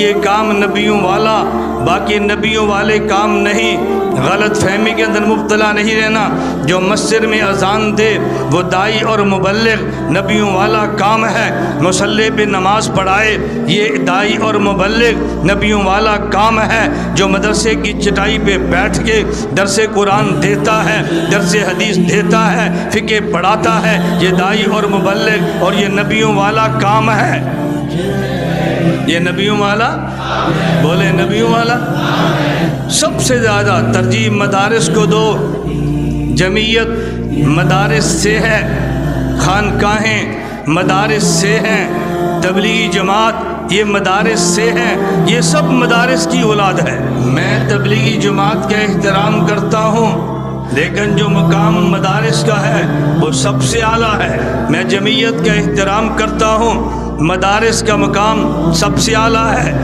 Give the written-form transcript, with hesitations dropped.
یہ کام نبیوں والا، باقی نبیوں والے کام نہیں۔ غلط فہمی کے اندر مبتلا نہیں رہنا۔ جو مسجد میں اذان دے وہ داعی اور مبلغ نبیوں والا کام ہے۔ مصلی پہ نماز پڑھائے یہ داعی اور مبلغ نبیوں والا کام ہے۔ جو مدرسے کی چٹائی پہ بیٹھ کے درس قرآن دیتا ہے، درس حدیث دیتا ہے، فقہ پڑھاتا ہے، یہ داعی اور مبلغ اور یہ نبیوں والا کام ہے۔ یہ نبیوں والا، بولے نبیوں والا۔ سب سے زیادہ ترجیح مدارس کو دو۔ جمعیت مدارس سے ہے، خانقاہیں مدارس سے ہیں، تبلیغی جماعت یہ مدارس سے ہیں، یہ سب مدارس کی اولاد ہے۔ میں تبلیغی جماعت کا احترام کرتا ہوں، لیکن جو مقام مدارس کا ہے وہ سب سے اعلیٰ ہے۔ میں جمعیت کا احترام کرتا ہوں، مدارس کا مقام سب سے اعلیٰ ہے۔